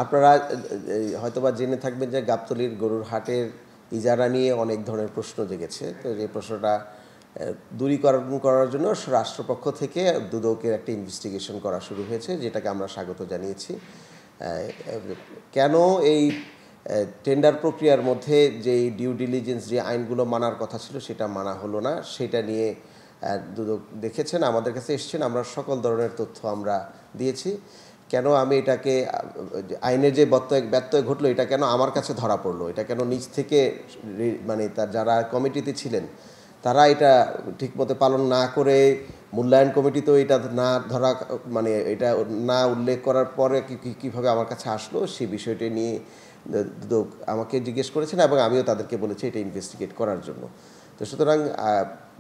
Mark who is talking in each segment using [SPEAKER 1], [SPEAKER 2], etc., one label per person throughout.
[SPEAKER 1] আপনারা হয়তোবা জেনে থাকবেন যে গাবতলীর গরুর হাটের ইজারা নিয়ে অনেক ধরনের প্রশ্ন জেগেছে। তো এই প্রশ্নটা দূরীকরণ করার জন্য রাষ্ট্রপক্ষ থেকে দুদকের একটা ইনভেস্টিগেশন করা শুরু হয়েছে, যেটাকে আমরা স্বাগত জানিয়েছি। কেন এই টেন্ডার প্রক্রিয়ার মধ্যে যে ডিউ ডিলিজেন্স যে আইনগুলো মানার কথা ছিল সেটা মানা হলো না, সেটা নিয়ে দুদক দেখেছেন, আমাদের কাছে এসছেন, আমরা সকল ধরনের তথ্য আমরা দিয়েছি। কেন আমি এটাকে আইনের যে ব্যত্যয় ঘটলো এটা কেন আমার কাছে ধরা পড়লো, এটা কেন নিজ থেকে মানে তার যারা কমিটিতে ছিলেন তারা এটা ঠিকমতো পালন না করে, মূল্যায়ন কমিটিতেও এটা না ধরা মানে এটা না উল্লেখ করার পরে কীভাবে আমার কাছে আসলো সেই বিষয়টি নিয়ে দুদক আমাকে জিজ্ঞেস করেছেন এবং আমিও তাদেরকে বলেছি এটা ইনভেস্টিগেট করার জন্য। তো সুতরাং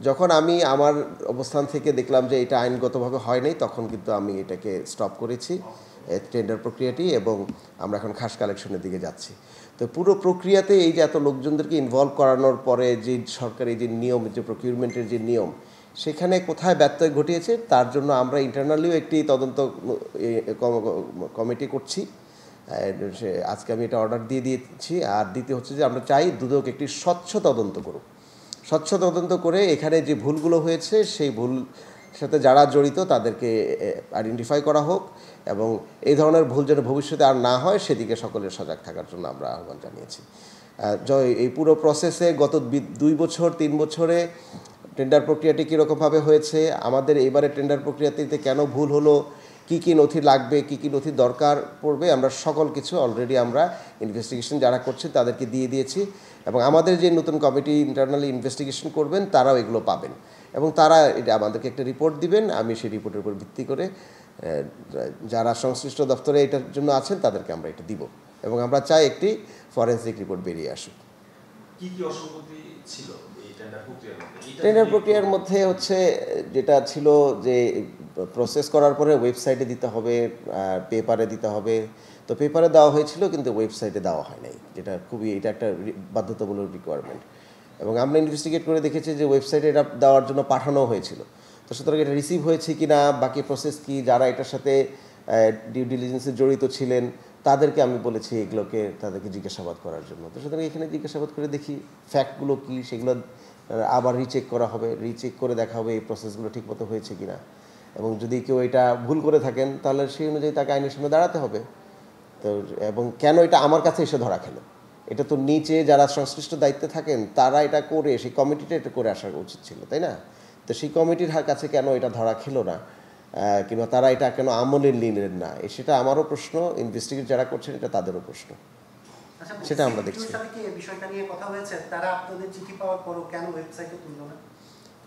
[SPEAKER 1] যখন আমি আমার অবস্থান থেকে দেখলাম যে এটা আইনগতভাবে হয় নাই, তখন কিন্তু আমি এটাকে স্টপ করেছি টেন্ডার প্রক্রিয়াটি, এবং আমরা এখন খাস কালেকশনের দিকে যাচ্ছি। তো পুরো প্রক্রিয়াতে এই যে এত লোকজনদেরকে ইনভলভ করানোর পরে যে সরকারি যে নিয়ম, যে প্রকিউরমেন্টের যে নিয়ম, সেখানে কোথায় ব্যত্যয় ঘটিয়েছে তার জন্য আমরা ইন্টারনালিও একটি তদন্ত কমিটি করছি। আজকে আমি এটা অর্ডার দিয়ে দিয়েছি। আর দ্বিতীয় হচ্ছে যে আমরা চাই দুদক একটি স্বচ্ছ তদন্ত করুক, স্বচ্ছ তদন্ত করে এখানে যে ভুলগুলো হয়েছে সেই ভুল সাথে যারা জড়িত তাদেরকে আইডেন্টিফাই করা হোক, এবং এই ধরনের ভুল যেন ভবিষ্যতে আর না হয় সেদিকে সকলের সজাগ থাকার জন্য আমরা আহ্বান জানিয়েছি। এই পুরো প্রসেসে গত 2 বছর 3 বছরে টেন্ডার প্রক্রিয়াটি কীরকমভাবে হয়েছে, আমাদের এবারে টেন্ডার প্রক্রিয়াটিতে কেন ভুল হলো, কী কী নথি লাগবে, কী কী নথি দরকার পড়বে, আমরা সকল কিছু অলরেডি আমরা ইনভেস্টিগেশন যারা করছে তাদেরকে দিয়ে দিয়েছি, এবং আমাদের যে নতুন কমিটি ইন্টারনালি ইনভেস্টিগেশন করবেন তারাও এগুলো পাবেন, এবং তারা এটা আমাদেরকে একটা রিপোর্ট দিবেন। আমি সেই রিপোর্টের উপর ভিত্তি করে যারা সংশ্লিষ্ট দপ্তরে এটার জন্য আছেন তাদেরকে আমরা এটা দিব, এবং আমরা চাই একটি ফরেন্সিক রিপোর্ট বেরিয়ে আসুক।
[SPEAKER 2] কি কি অসঙ্গতি ছিল
[SPEAKER 1] টেন্ডার প্রক্রিয়ার মধ্যে? হচ্ছে যেটা ছিল যে প্রসেস করার পরে ওয়েবসাইটে দিতে হবে, পেপারে দিতে হবে। তো পেপারে দেওয়া হয়েছিল কিন্তু ওয়েবসাইটে দেওয়া হয় নাই, যেটা এটা একটা বাধ্যতামূলক রিকোয়ারমেন্ট, এবং আমরা ইনভেস্টিগেট করে দেখেছি যে ওয়েবসাইটে এটা দেওয়ার জন্য পাঠানো হয়েছিল। তো সুতরাং এটা রিসিভ হয়েছে কি না, বাকি প্রসেস কি, যারা এটার সাথে ডিউ ডিলিজেন্সে জড়িত ছিলেন তাদেরকে আমি বলেছি এগুলোকে তাদেরকে জিজ্ঞাসাবাদ করার জন্য। তো সুতরাং এখানে জিজ্ঞাসাবাদ করে দেখি ফ্যাক্টগুলো কী, সেগুলো আবার রিচেক করা হবে, রিচেক করে দেখা হবে এই প্রসেসগুলো ঠিকমতো হয়েছে কিনা, এবং যদি কেউ এটা ভুল করে থাকেন তাহলে সেই অনুযায়ী তাকে আইনের সামনে দাঁড়াতে হবে। তো এবং কেন এটা আমার কাছে এসে ধরা খেলো, এটা তো নিচে যারা সংশ্লিষ্ট দায়িত্বে থাকেন তারা এটা করে, সেই কমিটিটা এটা করে আসা উচিত ছিল, তাই না? তো সেই কমিটির কাছে কেন এটা ধরা খেলো না, কিংবা তারা এটা কেন আমলে নিলেন না, সেটা আমারও প্রশ্ন, ইনভেস্টিগেট যারা করছেন এটা তাদেরও প্রশ্ন, সেটা আমরা দেখছি।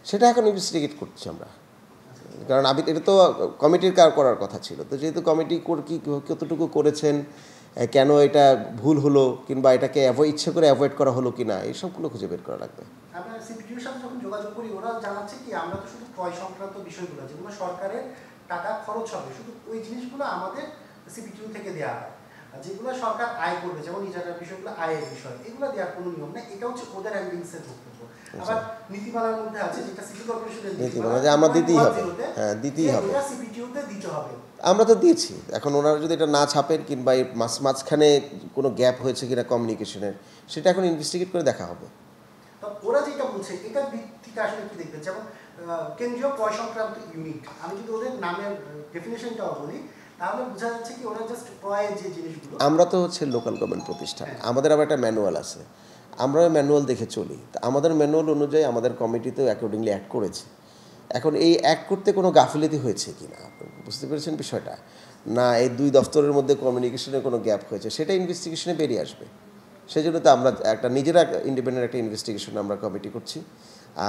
[SPEAKER 1] সেটা এখন ইনভেস্টিগেট করছি আমরা, কারণ এটা তো কমিটির করার কথা ছিল। তো যেহেতু কমিটি কতটুকু করেছেন, কেন এটা ভুল হলো, কিংবা এটাকে ইচ্ছে করে অ্যাভয়েড করা হলো কিনা, এইসবগুলো খুঁজে বের করা লাগবে।
[SPEAKER 3] আমরা সিপিটির সাথে যখন যোগাযোগ করি ওরা জানাচ্ছে কি আমরা তো শুধু ক্রয় সংক্রান্ত বিষয়গুলো যেগুলো সরকারের টাকা খরচ হবে শুধু ওই জিনিসগুলো আমাদের সিপিটিউ থেকে দেওয়া হয়, যেগুলো সরকার আয় করবে যেমন ইজারার বিষয়গুলো আয়ের বিষয়, এগুলো দেওয়ার কোনো নিয়ম নেই। এটা হচ্ছে ওদের হ্যান্ডিংসের বক্তব্য। আবার নীতিমালার মধ্যে আছে যেটা সিটি কর্পোরেশনের নীতিমালা যে
[SPEAKER 1] আমরা দিতেই হবে, হ্যাঁ দিতেই হবে,
[SPEAKER 3] এটা সিপিটিউতে দিতে হবে।
[SPEAKER 1] আমরা তো দিয়েছি। এখন ওনারা যদি এটা না ছাপেন কিংবা এই মাঝখানে কোনো গ্যাপ হয়েছে কিনা কমিউনিকেশনের, সেটা এখন ইনভেস্টিগেট করে দেখা হবে।
[SPEAKER 3] ওরা যেটা বলছে এটার ভিত্তিতে আসলে কি দেখবেন, যেমন কেন্দ্রীয় ক্রয় সংক্রান্ত ইউনিট, আমি যদি ওদের নামের ডেফিনেশনটাও বলি তাহলে বোঝা যাচ্ছে কি ওরা জাস্ট ক্রয়ের যে জিনিসগুলো, আমরা তো হচ্ছে লোকাল গভর্নমেন্ট প্রতিষ্ঠান, আমাদের আবার একটা ম্যানুয়াল আছে, আমরা ওই ম্যানুয়াল দেখে চলি। তা আমাদের ম্যানুয়াল অনুযায়ী আমাদের কমিটিতেও অ্যাকর্ডিংলি অ্যাক্ট করেছে। এখন এই অ্যাক্ট করতে কোনো গাফিলতি হয়েছে কি না, বুঝতে পেরেছেন বিষয়টা, না এই দুই দফতরের মধ্যে কমিউনিকেশনের কোনো গ্যাপ হয়েছে, সেটা ইনভেস্টিগেশনে বেরিয়ে আসবে। সেই জন্য তো আমরা একটা নিজেরা ইন্ডিপেন্ডেন্ট একটা ইনভেস্টিগেশন আমরা কমিটি করছি,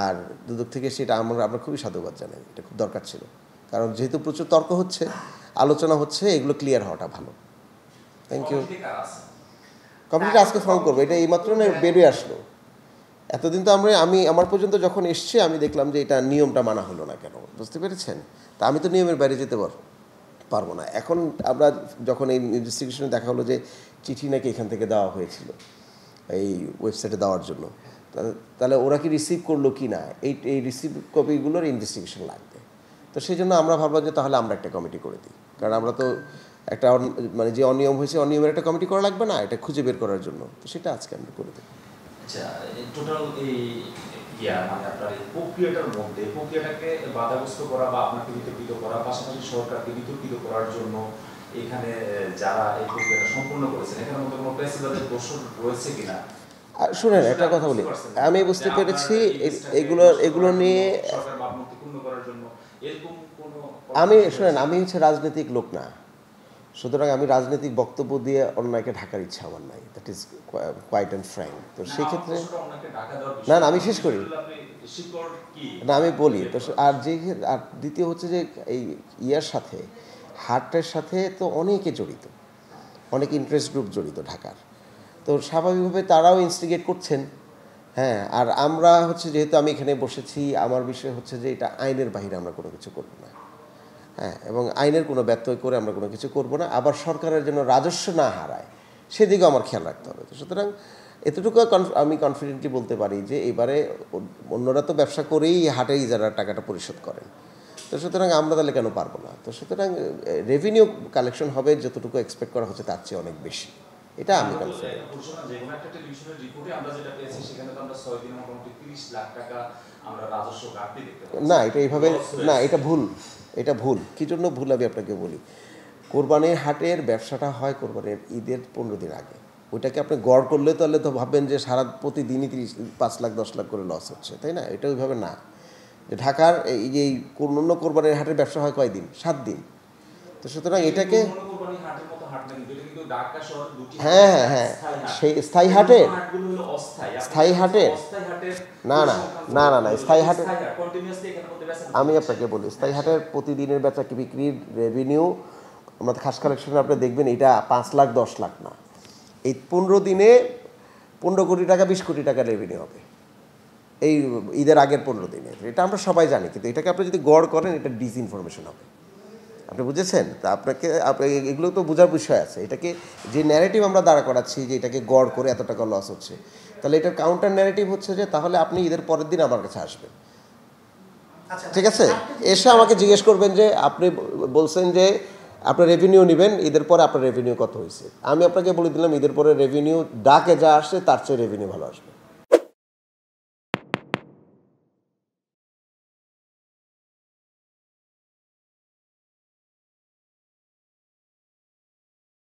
[SPEAKER 3] আর দুদক থেকে সেটা আমরা খুবই সাধুবাদ জানাই, এটা খুব দরকার ছিল। কারণ যেহেতু প্রচুর তর্ক হচ্ছে, আলোচনা হচ্ছে, এগুলো ক্লিয়ার হওয়াটা ভালো। Thank you. কমিটিটা আজকে ফর্ম করবো, এটা এইমাত্র না বেরিয়ে আসলো। এতদিন তো আমার পর্যন্ত যখন এসছে আমি দেখলাম যে এটা নিয়মটা মানা হলো না কেন, বুঝতে পেরেছেন? তা আমি তো নিয়মের বাইরে যেতে পারবো না। এখন আমরা যখন এই ইনভেস্টিগেশনে দেখা হলো যে চিঠি নাকি এখান থেকে দেওয়া হয়েছিল এই ওয়েবসাইটে দেওয়ার জন্য, তাহলে ওরা কি রিসিভ করলো কি না, এই রিসিভ কপিগুলোর ইনভেস্টিগেশন লাগবে। তো সেই জন্য আমরা ভাবলাম যে তাহলে আমরা একটা কমিটি করে দিই, কারণ আমরা তো
[SPEAKER 1] একটা মানে যে অনিয়ম হয়েছে অনিয়মের একটা কমিটি করা লাগবে না, এটা খুঁজে বের করার জন্য, তো সেটা আজকে আমরা করে দেবো।
[SPEAKER 2] আচ্ছা, টোটাল এই মানে আপনার এই প্রক্রিয়াটার মধ্যে প্রক্রিয়াটাকে বাধাগ্রস্ত করা বা আপনাকে বিতর্কিত করা, পাশাপাশি সরকারকে বিতর্কিত করার জন্য এখানে যারা এই প্রক্রিয়াটা সম্পূর্ণ করেছেন এখানের মধ্যে কোনো ফেসিবাদের দোষ রয়েছে কিনা?
[SPEAKER 1] শুনেন একটা কথা বলি, আমি বুঝতে পেরেছি এগুলো নিয়ে আমি শুনেন, আমি হচ্ছে রাজনৈতিক লোক না, সুতরাং আমি রাজনৈতিক বক্তব্য দিয়ে অন্যায়কে ঢাকার ইচ্ছা আমার নাই, that is quite and frank. তো সেই ক্ষেত্রে না আমি শেষ করি না, আমি বলি তো। আর দ্বিতীয় হচ্ছে যে এই ইয়ার সাথে হাটের সাথে তো অনেকে জড়িত, অনেক ইন্টারেস্ট গ্রুপ জড়িত ঢাকার, তো স্বাভাবিকভাবে তারাও ইনস্টিগেট করছেন। হ্যাঁ, আর আমরা হচ্ছে যেহেতু আমি এখানে বসেছি, আমার বিষয় হচ্ছে যে এটা আইনের বাহিরে আমরা কোনো কিছু করব না। হ্যাঁ, এবং আইনের কোনো ব্যত্যয় করে আমরা কোনো কিছু করব না, আবার সরকারের জন্য রাজস্ব না হারায় সেদিকেও আমার খেয়াল রাখতে হবে। তো সুতরাং এতটুকু আমি কনফিডেন্টলি বলতে পারি যে এবারে অন্যরা তো ব্যবসা করেই হাটে ইজারার টাকাটা পরিশোধ করেন, তো সুতরাং আমরা তাহলে কেন পারবো না? তো সুতরাং রেভিনিউ কালেকশন হবে যতটুকু এক্সপেক্ট করা হচ্ছে তার চেয়ে অনেক বেশি, এটা আমি কনফিডেন্ট। না এটা এইভাবে না, এটা ভুল, এটা ভুল। কী জন্য ভুল আমি আপনাকে বলি। কোরবানির হাটের ব্যবসাটা হয় কোরবানির ঈদের 15 দিন আগে, ওইটাকে আপনি গড় করলে তাহলে তো ভাববেন যে সারা প্রতিদিনই 5 লাখ 10 লাখ করে লস হচ্ছে, তাই না? এটা ওইভাবে না। যে ঢাকার এই যে অন্য কোরবানির হাটের ব্যবসা হয় কয়দিন? 7 দিন। তো সুতরাং এটাকে হ্যাঁ হ্যাঁ হ্যাঁ সেই স্থায়ী হাটের না না না না না স্থায়ী হাটের আমি আপনাকে বলি, স্থায়ী হাটের প্রতিদিনের বেচা বিক্রির রেভিনিউ আমাদের খাস কালেকশনে আপনি দেখবেন এটা 5 লাখ 10 লাখ না, এই 15 দিনে 15 কোটি টাকা 20 কোটি টাকা রেভিনিউ হবে এই ঈদের আগের 15 দিনে। এটা আমরা সবাই জানি, কিন্তু এটাকে আপনি যদি গড় করেন এটা ডিসইনফরমেশন হবে। আপনি বুঝেছেন? তা আপনাকে এগুলো তো বোঝার বিষয় আছে। এটাকে যে ন্যারেটিভ আমরা দাঁড়া করাচ্ছি যে এটাকে গড় করে এত টাকা লস হচ্ছে, তাহলে এটার কাউন্টার ন্যারেটিভ হচ্ছে যে তাহলে আপনি ঈদের পরের দিন আমার কাছে আসবেন, ঠিক আছে? এসে আমাকে জিজ্ঞেস করবেন যে আপনি বলছেন যে আপনার রেভিনিউ নেবেন, ঈদের পরে আপনার রেভিনিউ কত হয়েছে। আমি আপনাকে বলে দিলাম ঈদের পরে রেভিনিউ ডাকে যা আসছে তার চেয়ে রেভিনিউ ভালো আসবে।